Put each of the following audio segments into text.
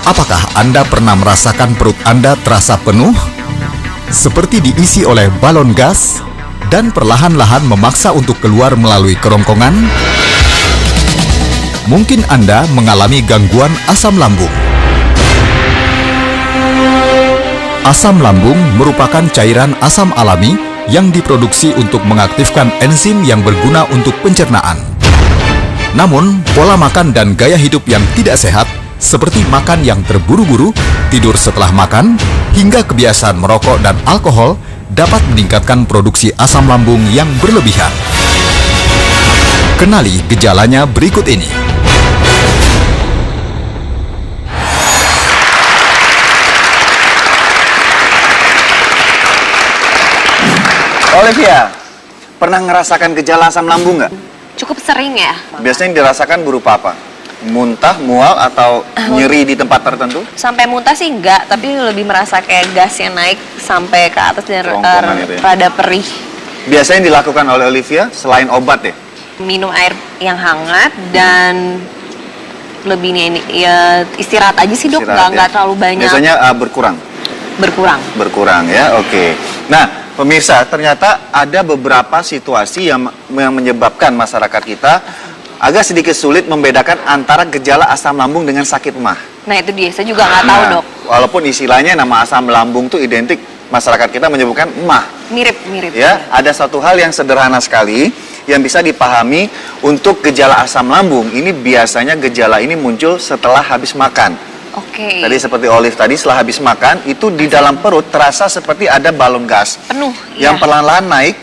Apakah Anda pernah merasakan perut Anda terasa penuh? Seperti diisi oleh balon gas dan perlahan-lahan memaksa untuk keluar melalui kerongkongan? Mungkin Anda mengalami gangguan asam lambung. Asam lambung merupakan cairan asam alami yang diproduksi untuk mengaktifkan enzim yang berguna untuk pencernaan. Namun, pola makan dan gaya hidup yang tidak sehat seperti makan yang terburu-buru, tidur setelah makan, hingga kebiasaan merokok dan alkohol dapat meningkatkan produksi asam lambung yang berlebihan. Kenali gejalanya berikut ini. Olivia, pernah ngerasakan gejala asam lambung nggak? Cukup sering ya. Biasanya yang dirasakan berupa apa? Muntah, mual, atau nyeri di tempat tertentu? Sampai muntah sih enggak, tapi lebih merasa kayak gas yang naik sampai ke atas dan Kerongkongan itu ya. rada perih. Biasanya yang dilakukan oleh Olivia selain obat ya? Minum air yang hangat dan lebih ini ya istirahat aja sih dok, Istirahat, nggak ya? terlalu banyak. Biasanya berkurang? Berkurang. Berkurang ya, oke. Nah, pemirsa, ternyata ada beberapa situasi yang menyebabkan masyarakat kita agak sedikit sulit membedakan antara gejala asam lambung dengan sakit mah. Nah itu dia, saya juga nggak tahu dok. Walaupun istilahnya nama asam lambung itu identik, masyarakat kita menyebutkan mah. Mirip-mirip. Ya, ada satu hal yang sederhana sekali yang bisa dipahami untuk gejala asam lambung. Ini biasanya gejala ini muncul setelah habis makan. Oke. Tadi seperti Olive tadi, setelah habis makan itu di dalam perut terasa seperti ada balon gas Penuh. yang Iya. perlahan-lahan naik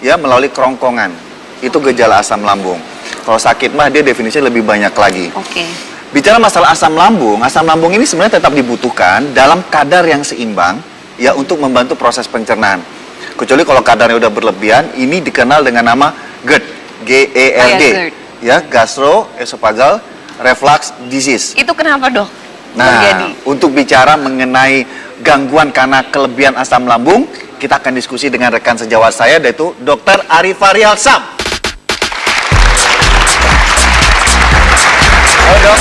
ya melalui kerongkongan. Itu gejala asam lambung. Kalau sakit mah dia definisinya lebih banyak lagi. Oke. Bicara masalah asam lambung ini sebenarnya tetap dibutuhkan dalam kadar yang seimbang ya untuk membantu proses pencernaan. Kecuali kalau kadarnya udah berlebihan, ini dikenal dengan nama GERD, G-E-R-D, GERD. ya, gastroesophageal reflux disease. Itu kenapa dok? Nah, Terjadi. untuk bicara mengenai gangguan karena kelebihan asam lambung, kita akan diskusi dengan rekan sejawat saya, yaitu Dr. Ari Fahrial Sam. Halo dok,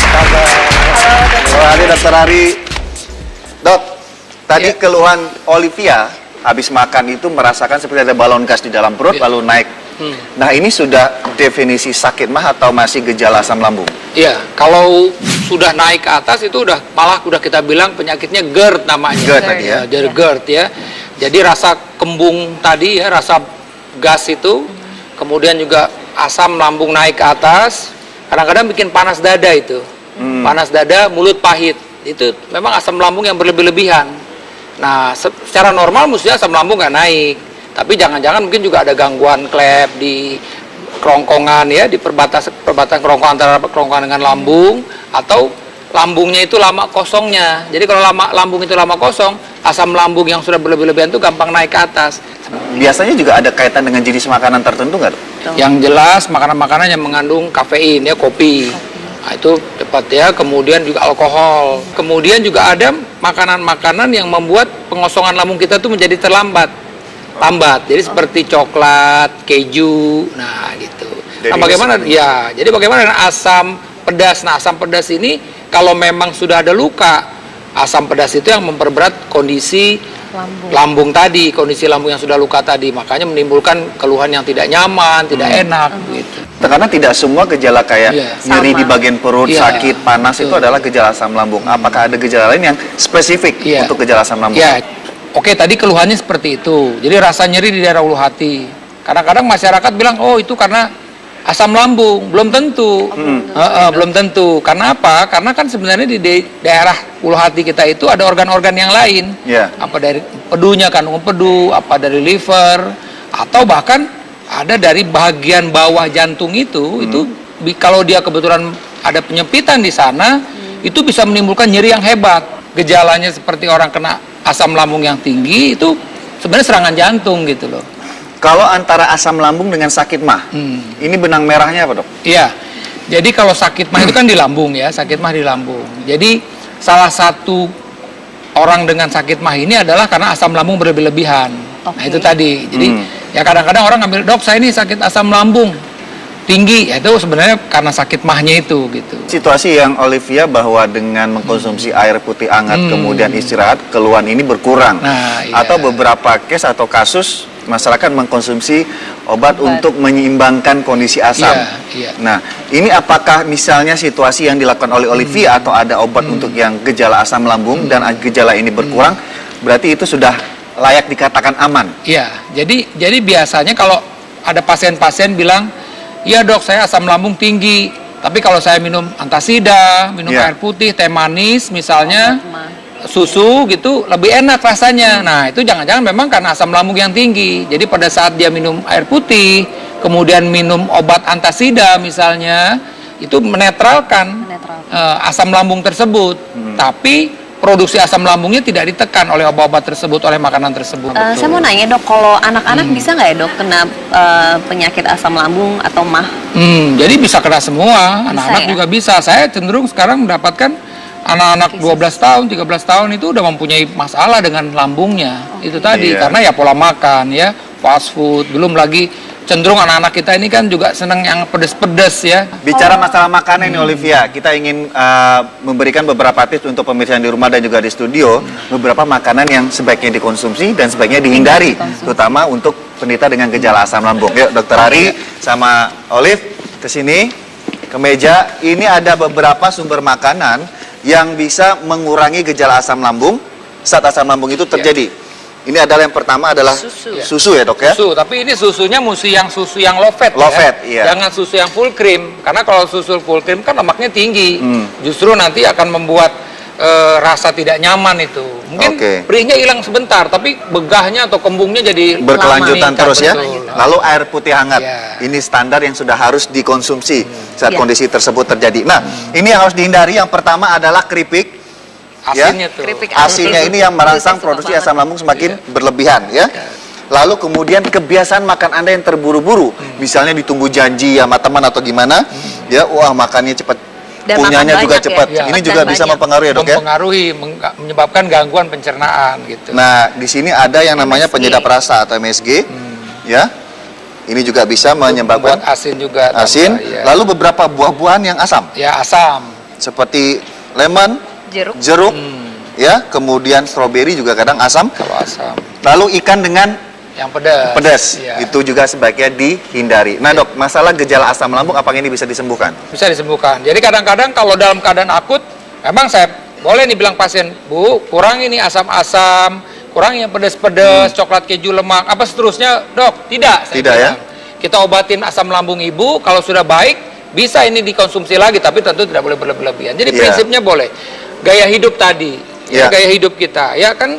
Halo dok. Halo Ari, Dr. Ari. Dok, tadi keluhan Olivia habis makan itu merasakan seperti ada balon gas di dalam perut lalu naik. Nah, ini sudah definisi sakit mah atau masih gejala asam lambung? Iya, kalau sudah naik ke atas itu malah kita bilang penyakitnya GERD namanya. GERD tadi ya? Dari GERD ya. Jadi rasa kembung tadi ya, rasa gas itu, kemudian juga asam lambung naik ke atas, kadang-kadang bikin panas dada itu. Panas dada, mulut pahit. Itu memang asam lambung yang berlebih-lebihan. Nah, secara normal mestinya asam lambung nggak naik. Tapi jangan-jangan mungkin juga ada gangguan klep di kerongkongan ya, di perbatasan kerongkongan antara kerongkongan dengan lambung, atau lambungnya itu lama kosongnya. Jadi kalau lambung itu lama kosong, asam lambung yang sudah berlebih-lebihan itu gampang naik ke atas. Biasanya juga ada kaitan dengan jenis makanan tertentu nggak, dok? Yang jelas makanan-makanan yang mengandung kafein ya, kopi. Nah, itu tepat ya. Kemudian juga alkohol. Kemudian juga ada makanan-makanan yang membuat pengosongan lambung kita itu menjadi lambat. Jadi seperti coklat, keju, nah gitu. Nah, bagaimana? Ya, jadi bagaimana dengan asam pedas? Nah, asam pedas ini kalau memang sudah ada luka, asam pedas itu yang memperberat kondisi lambung tadi, kondisi lambung yang sudah luka tadi, makanya menimbulkan keluhan yang tidak nyaman, tidak enak, gitu. Karena tidak semua gejala kayak nyeri Sama. di bagian perut, sakit, panas itu adalah gejala asam lambung. Apakah ada gejala lain yang spesifik untuk gejala asam lambung? Ya, oke, tadi keluhannya seperti itu. Jadi rasa nyeri di daerah ulu hati. Kadang-kadang masyarakat bilang, oh itu karena asam lambung. Belum tentu. Belum tentu. Karena apa? Karena kan sebenarnya di daerah ulu hati kita itu ada organ-organ yang lain. Apa dari pedunya, kandungan pedu, apa dari liver, atau bahkan ada dari bagian bawah jantung itu kalau dia kebetulan ada penyempitan di sana, itu bisa menimbulkan nyeri yang hebat. Gejalanya seperti orang kena asam lambung yang tinggi, itu sebenarnya serangan jantung gitu loh. Kalau antara asam lambung dengan sakit mah, ini benang merahnya apa, dok? Iya, jadi kalau sakit mah itu kan di lambung ya, sakit mah di lambung. Jadi salah satu orang dengan sakit mah ini adalah karena asam lambung berlebihan. Nah itu tadi, jadi ya kadang-kadang orang ngambil, dok saya ini sakit asam lambung, tinggi, itu sebenarnya karena sakit mahnya itu gitu. Situasi yang Olivia bahwa dengan mengkonsumsi air putih hangat kemudian istirahat, keluhan ini berkurang. Nah, iya. Atau beberapa case atau kasus masyarakat mengkonsumsi obat untuk menyeimbangkan kondisi asam. Iya. Nah, ini apakah misalnya situasi yang dilakukan oleh Olivia atau ada obat untuk yang gejala asam lambung dan gejala ini berkurang, berarti itu sudah layak dikatakan aman. Iya, jadi biasanya kalau ada pasien-pasien bilang, "Iya dok, saya asam lambung tinggi, tapi kalau saya minum antasida, minum air putih, teh manis misalnya, susu gitu, lebih enak rasanya." Nah, itu jangan-jangan memang karena asam lambung yang tinggi. Jadi pada saat dia minum air putih, kemudian minum obat antasida misalnya, itu menetralkan asam lambung tersebut. Tapi produksi asam lambungnya tidak ditekan oleh obat-obat tersebut, oleh makanan tersebut. Saya mau nanya dok, kalau anak-anak bisa nggak ya dok kena penyakit asam lambung atau mah? Jadi bisa kena semua, anak-anak ya? juga bisa. Saya cenderung sekarang mendapatkan anak-anak 12 tahun, 13 tahun itu udah mempunyai masalah dengan lambungnya. Itu tadi, karena ya pola makan, ya fast food, belum lagi cenderung anak-anak kita ini kan juga senang yang pedes-pedes ya. Bicara masalah makanan ini Olivia, kita ingin memberikan beberapa tips untuk pemirsa yang di rumah dan juga di studio, beberapa makanan yang sebaiknya dikonsumsi dan sebaiknya dihindari, terutama untuk penderita dengan gejala asam lambung. Yuk, Dokter Ari sama Olive ke sini, ke meja. Ini ada beberapa sumber makanan yang bisa mengurangi gejala asam lambung saat asam lambung itu terjadi. Ini adalah yang pertama adalah susu ya dok ya? Susu, tapi ini susunya mesti yang susu yang low fat Low fat, iya. Jangan susu yang full cream, karena kalau susu full cream kan lemaknya tinggi. Justru nanti akan membuat rasa tidak nyaman itu. Mungkin perihnya hilang sebentar, tapi begahnya atau kembungnya jadi berkelanjutan terus ya. Betul. Lalu air putih hangat, ini standar yang sudah harus dikonsumsi saat kondisi tersebut terjadi. Nah, ini yang harus dihindari. Yang pertama adalah keripik. Asinnya tuh. Asinnya ini yang merangsang produksi asam lambung semakin berlebihan ya. Lalu kemudian kebiasaan makan Anda yang terburu-buru, misalnya ditunggu janji sama teman atau gimana, ya, wah makannya cepat, punyanya juga cepat. Ya. Ini juga bisa mempengaruhi ya dok ya? Mempengaruhi, menyebabkan gangguan pencernaan gitu. Nah, di sini ada yang namanya penyedap rasa atau MSG, ya. Ini juga bisa menyebabkan buat asin juga. Asin. Ya. Lalu beberapa buah-buahan yang asam. Ya, asam. Seperti lemon, jeruk, ya, kemudian stroberi juga kadang asam. Kalau asam. Lalu ikan dengan yang pedas. Pedas, ya. Itu juga sebaiknya dihindari. Nah dok, masalah gejala asam lambung apakah ini bisa disembuhkan? Bisa disembuhkan. Jadi kadang-kadang kalau dalam keadaan akut, memang saya boleh nih bilang pasien, Bu, kurangi nih asam-asam, kurangi yang pedas-pedas, coklat, keju, lemak, apa seterusnya, dok? Tidak. Saya Tidak bilang. ya? Kita obatin asam lambung ibu, kalau sudah baik, bisa ini dikonsumsi lagi, tapi tentu tidak boleh berlebihan. Jadi prinsipnya boleh. Gaya hidup tadi, gaya hidup kita, ya kan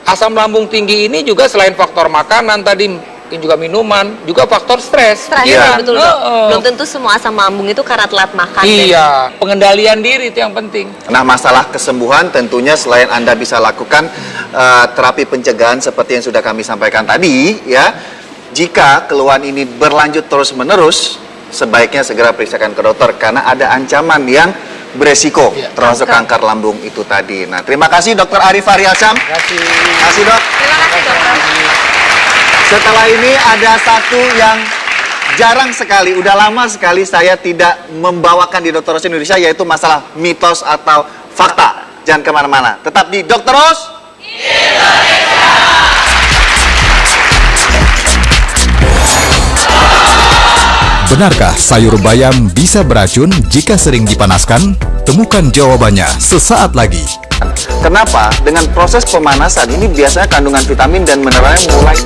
asam lambung tinggi ini juga selain faktor makanan tadi, mungkin juga minuman, juga faktor stres. Betul dok. Belum tentu semua asam lambung itu karena telat makan. Iya, pengendalian diri itu yang penting. Nah masalah kesembuhan tentunya selain Anda bisa lakukan terapi pencegahan seperti yang sudah kami sampaikan tadi, ya. Jika keluhan ini berlanjut terus-menerus, sebaiknya segera periksakan ke dokter karena ada ancaman yang beresiko, termasuk kanker lambung itu tadi. Nah, terima kasih Dr. Arif Faryalsyam. Terima kasih. Terima kasih dok. Terima kasih dokter. Setelah ini ada satu yang jarang sekali, udah lama sekali saya tidak membawakan di Dr. Ros Indonesia, yaitu masalah mitos atau fakta. Jangan kemana-mana, tetap di Dr. Ros Indonesia. Benarkah sayur bayam bisa beracun jika sering dipanaskan? Temukan jawabannya sesaat lagi. Kenapa? Dengan proses pemanasan ini biasanya kandungan vitamin dan mineralnya mulai